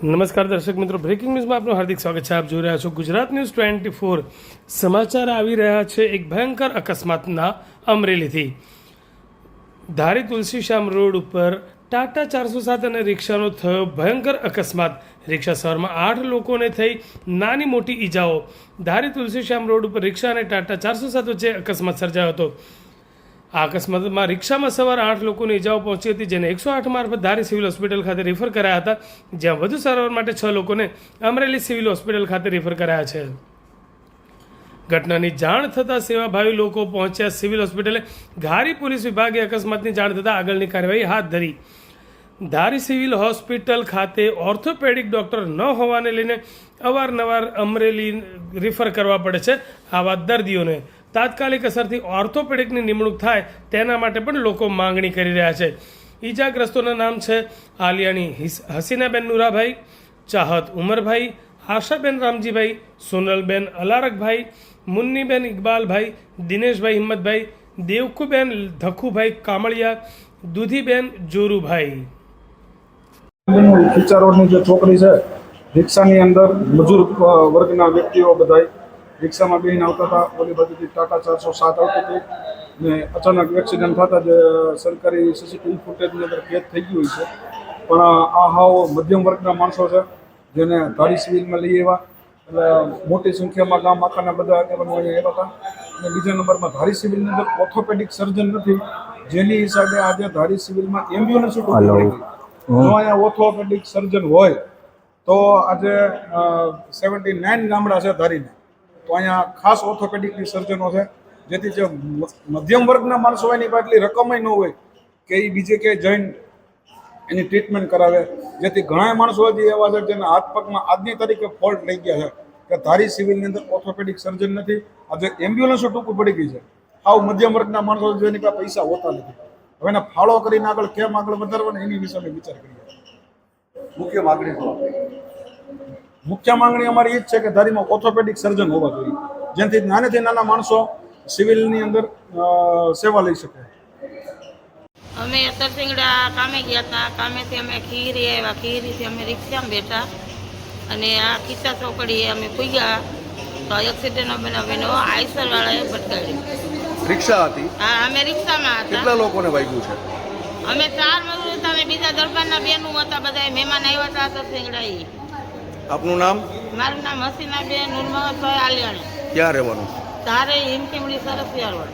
નમસ્કાર દર્શક મિત્રો, બ્રેકિંગ ન્યૂઝમાં આપનું હાર્દિક સ્વાગત છે. આપ જોઈ રહ્યા છો ગુજરાત ન્યૂઝ 24. સમાચાર આવી રહ્યા છે એક ભયંકર અકસ્માતના અમરેલીથી. ધારી તુલસીશ્યામ રોડ ઉપર ટાટા 407 અને રિક્ષાનો થયો ભયંકર અકસ્માત. રિક્ષા સવારમાં 8 લોકોને થઈ નાની મોટી ઈજાઓ. ધારી તુલસીશ્યામ રોડ ઉપર રિક્ષા અને ટાટા 407 વચ્ચે અકસ્માત સર્જાયો હતો. આ અકસ્માતમાં રિક્ષામાં સવાર 8 લોકોને ઈજાઓ પહોંચી હતી, જેને 108 મારફત ધારી સિવિલ હોસ્પિટલ ખાતે રેફર કરાયા હતા, જ્યાં વધુ સારવાર માટે 6 લોકોને અમરેલી સિવિલ હોસ્પિટલ ખાતે રેફર કરાયા છે. ઘટનાની જાણ થતાં સેવાભાવી લોકો પહોંચ્યા સિવિલ હોસ્પિટલે. ધારી પોલીસ વિભાગે અકસ્માતની જાણ થતાં આગળની કાર્યવાહી હાથ ધરી. ધારી સિવિલ હોસ્પિટલ ખાતે ઓર્થોપેડિક ડૉક્ટર ન હોવાને લઈને અવારનવાર અમરેલી રેફર કરવા પડે છે. આવા દર્દીઓને તાત્કાલિક અસરથી ઓર્થોપેડિકની નિમણૂક થાય તેના માટે પણ લોકો માંગણી કરી રહ્યા છે. ઈજાગ્રસ્તોના નામ છે આલિયાણી હસીનાબેન નુરાભાઈ, ચાહત ઉમરભાઈ, આશાબેન રામજીભાઈ, સોનલબેન અલારકભાઈ, મુન્નીબેન ઇકબાલભાઈ, દિનેશભાઈ હિંમતભાઈ, દેવકુબેન ધખુભાઈ કામળિયા, દુધીબેન જોરુભાઈ. ખીચા રોડની જે ચોકડી છે, રિક્ષાની અંદર મજૂર વર્ગના વ્યક્તિઓ બધા રિક્ષામાં બેહીને આવતા હતા. ઓલી બાજુથી ટાટા 407 આવતી હતી ને અચાનક એક્સિડન્ટ થતા જે સરકારી સીસીટીવી ફૂટેજની અંદર કેદ થઈ ગયું છે. પણ આ હાવ મધ્યમ વર્ગના માણસો છે, જેને ધારી સિવિલમાં લઈ આવ્યા. એટલે મોટી સંખ્યામાં ગામ આખાના બધા આગેવાનો અહીંયા આવ્યા હતા. અને બીજા નંબરમાં ધારી સિવિલની અંદર ઓર્થોપેડિક સર્જન નથી, જેની હિસાબે આજે ધારી સિવિલમાં એમ્બ્યુલન્સ જો અહીંયા ઓર્થોપેડિક સર્જન હોય તો આજે 79 ગામડા છે ધારીને, તો અહીંયા ખાસ ઓર્થોપેડિકની સર્જનો છે, જેથી જે મધ્યમ વર્ગના માણસો હોય એની પાસે એટલી રકમ ન હોય કે એ બીજે ક્યાંય જઈને એની ટ્રીટમેન્ટ કરાવે. જેથી ઘણા માણસો હજી એવા છે જેના હાથ પગમાં આજની તારીખે ફોલ્ટ લઈ ગયા છે કે ધારી સિવિલની અંદર ઓર્થોપેડિક સર્જન નથી. આજે એમ્બ્યુલન્સો ટૂંકું પડી ગઈ છે. આવ મધ્યમ વર્ગના માણસો જેની પાસે પૈસા હોતા નથી, હવે એને ફાળો કરીને આગળ કેમ આગળ વધારવાનો એની વિશે અમે વિચાર કરીએ. મુખ્ય માંગણી અમારી એ જ છે કે ધારીમાં ઓર્થોપેડિક સર્જન હોવા જોઈએ, જેનાથી નાનેથી નાના માણસો સિવિલની અંદર સેવા લઈ શકે. અમે તરસિંગડા કામે ગયા હતા. કામેથી અમે ખીરી આવ્યા, ખીરીથી અમે રિક્ષામાં બેઠા અને આ ખીચા ચોકડીએ અમે પૂગ્યા તો એક્સિડન્ટ બનાવીને આઈસરવાળાએ ભટકાડી. રિક્ષા હતી? હા, અમે રિક્ષામાં હતા. કેટલા લોકોને વાગ્યું છે? અમે 4 મજૂર હતા અને બીજા દરબારના બેનું હતા, બધા મહેમાન આવ્યા હતા તરસિંગડા. આપનું નામ? મારું નામ હસીનાબેન નુરમહતભાઈ આલિયાણી. ક્યાં રહેવાનું? ધારે હિમકીમડી સરસિયા રોડ.